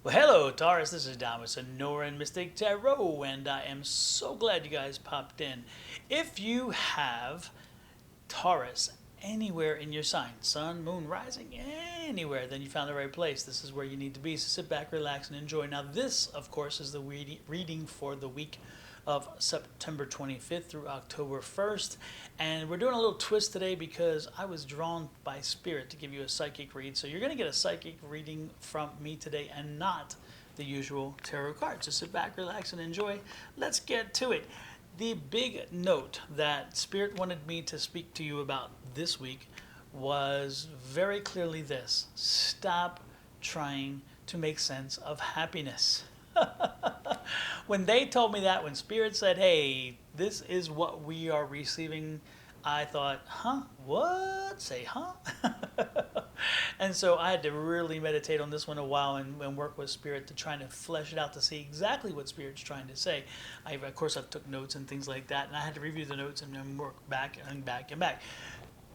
Well, hello, Taurus. This is Don with Sonoran Mystic Tarot, and I am so glad you guys popped in. If you have Taurus anywhere in your sign, sun, moon, rising, anywhere, then you found the right place. This is where you need to be. So sit back, relax, and enjoy. Now, this, of course, is the reading for the week of September 25th through October 1st. And we're doing a little twist today because I was drawn by Spirit to give you a psychic read. So you're going to get a psychic reading from me today and not the usual tarot cards. So sit back, relax, and enjoy. Let's get to it. The big note that Spirit wanted me to speak to you about this week was very clearly this: stop trying to make sense of happiness. When they told me that, when Spirit said, hey, this is what we are receiving, I thought, huh? What? Say, huh? And so I had to really meditate on this one a while and work with Spirit to try to flesh it out to see exactly what Spirit's trying to say. Of course, I took notes and things like that, and I had to review the notes and then work back and back and back.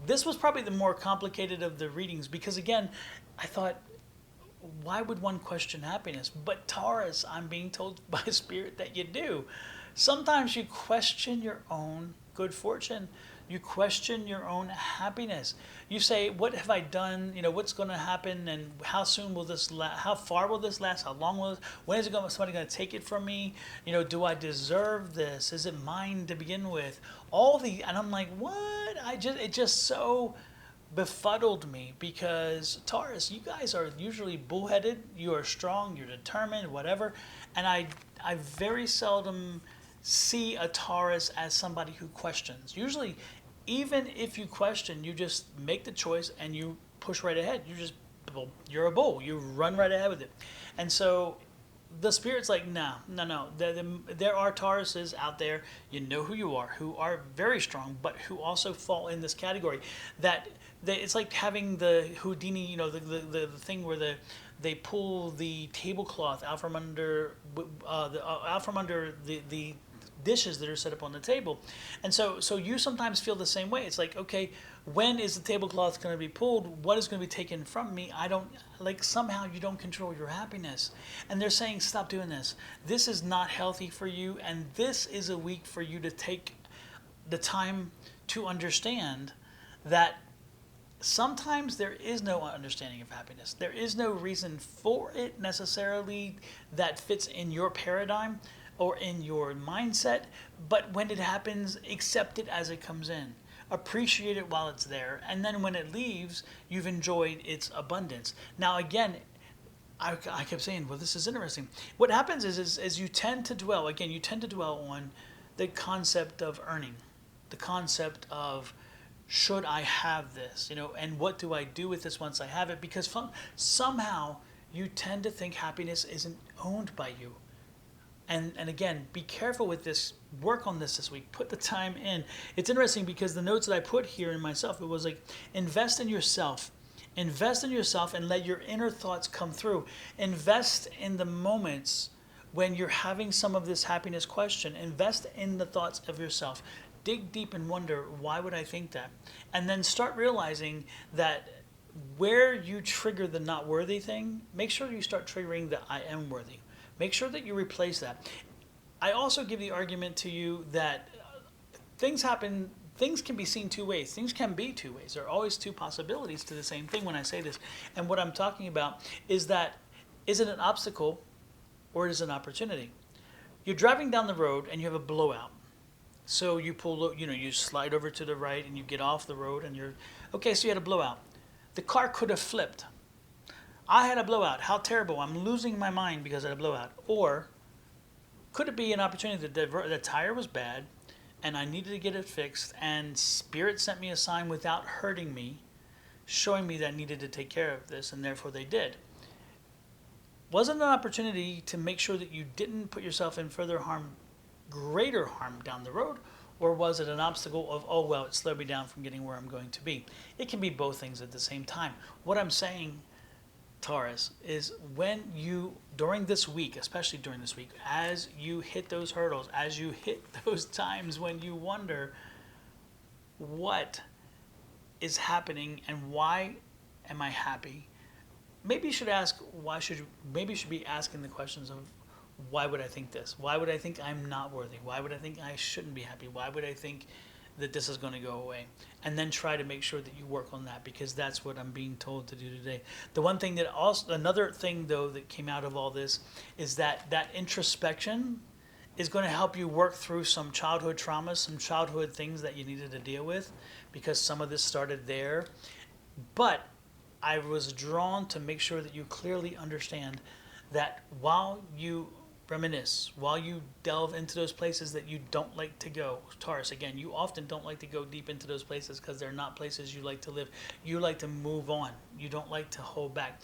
This was probably the more complicated of the readings because, again, I thought, why would one question happiness? But Taurus, I'm being told by Spirit that you do. Sometimes you question your own good fortune. You question your own happiness. You say, what have I done? What's going to happen? And how soon will this last? How far will this last? How long will it? When is somebody going to take it from me? Do I deserve this? Is it mine to begin with? And I'm like, what? It just so befuddled me because Taurus, you guys are usually bullheaded. You are strong. You're determined. Whatever. And I very seldom see a Taurus as somebody who questions. Usually, even if you question, you just make the choice and you push right ahead. You're a bull. You run right ahead with it. And so the Spirit's like, no. There are Tauruses out there, you know who you are, who are very strong, but who also fall in this category. It's like having the Houdini, the thing where they pull the tablecloth out from under the dishes that are set up on the table. And so you sometimes feel the same way. It's like, okay, when is the tablecloth going to be pulled? What is going to be taken from me? Somehow you don't control your happiness. And they're saying, stop doing this. This is not healthy for you. And this is a week for you to take the time to understand that sometimes there is no understanding of happiness. There is no reason for it necessarily that fits in your paradigm or in your mindset, but when it happens, accept it as it comes in. Appreciate it while it's there, and then when it leaves, you've enjoyed its abundance. Now, again, I kept saying, well, this is interesting. What happens is you tend to dwell on the concept of earning, the concept of, should I have this, and what do I do with this once I have it? Because somehow you tend to think happiness isn't owned by you. And again, be careful with this. Work on this week. Put the time in. It's interesting because the notes that I put here in myself, it was like, invest in yourself. Invest in yourself and let your inner thoughts come through. Invest in the moments when you're having some of this happiness question. Invest in the thoughts of yourself. Dig deep and wonder, why would I think that? And then start realizing that where you trigger the not worthy thing, make sure you start triggering the I am worthy. Make sure that you replace that. I also give the argument to you that things happen, things can be seen two ways. Things can be two ways. There are always two possibilities to the same thing when I say this. And what I'm talking about is that, is it an obstacle or is it an opportunity? You're driving down the road and you have a blowout. So you you slide over to the right and you get off the road and so you had a blowout. The car could have flipped. I had a blowout. How terrible. I'm losing my mind because I had a blowout. Or could it be an opportunity that the tire was bad and I needed to get it fixed, and Spirit sent me a sign without hurting me, showing me that I needed to take care of this, and therefore they did. Was it an opportunity to make sure that you didn't put yourself in further harm, greater harm down the road? Or was it an obstacle of, oh, well, it slowed me down from getting where I'm going to be? It can be both things at the same time. What I'm saying, Taurus, is when you, during this week, especially during this week, as you hit those hurdles, as you hit those times when you wonder what is happening and why am I happy, maybe you should ask maybe you should be asking the questions of, why would I think this? Why would I think I'm not worthy? Why would I think I shouldn't be happy? Why would I think that this is going to go away? And then try to make sure that you work on that, because that's what I'm being told to do today. The one thing that also, another thing though that came out of all this, is that introspection is going to help you work through some childhood traumas, some childhood things that you needed to deal with, because some of this started there. But I was drawn to make sure that you clearly understand that while you reminisce, while you delve into those places that you don't like to go, Taurus, again, you often don't like to go deep into those places because they're not places you like to live. You like to move on. You don't like to hold back.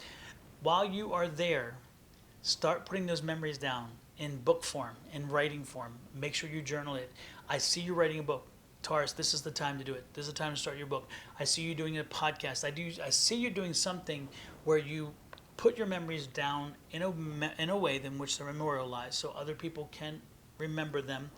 While you are there, start putting those memories down in book form, in writing form. Make sure you journal it. I see you writing a book. Taurus, this is the time to do it. This is the time to start your book. I see you doing a podcast. I see you doing something where you put your memories down in a way in which they're memorialized, so other people can remember them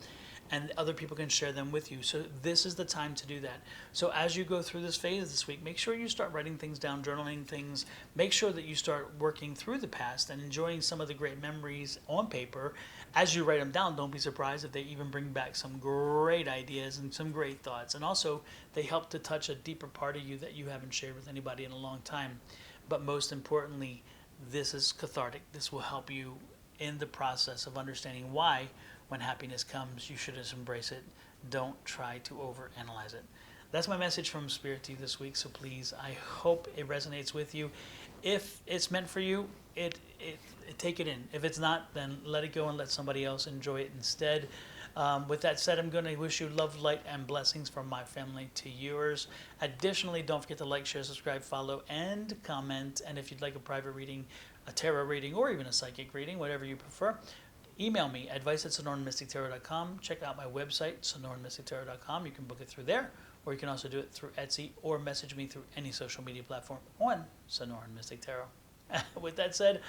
and other people can share them with you. So this is the time to do that. So as you go through this phase this week, make sure you start writing things down, journaling things. Make sure that you start working through the past and enjoying some of the great memories on paper. As you write them down, don't be surprised if they even bring back some great ideas and some great thoughts. And also, they help to touch a deeper part of you that you haven't shared with anybody in a long time. But most importantly, this is cathartic. This will help you in the process of understanding why, when happiness comes, you should just embrace it. Don't try to overanalyze it. That's my message from Spirit to you this week. So please, I hope it resonates with you. If it's meant for you, take it in. If it's not, then let it go and let somebody else enjoy it instead. With that said, I'm going to wish you love, light, and blessings from my family to yours. Additionally, don't forget to like, share, subscribe, follow, and comment. And if you'd like a private reading, a tarot reading, or even a psychic reading, whatever you prefer, email me, advice@sonoranmystictarot.com. Check out my website, sonoranmystictarot.com. You can book it through there, or you can also do it through Etsy, or message me through any social media platform on Sonoran Mystic Tarot. With that said,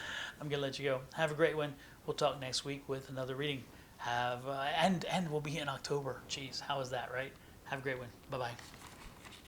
I'm going to let you go. Have a great one. We'll talk next week with another reading. And we'll be in October. Jeez, how is that, right? Have a great one. Bye-bye.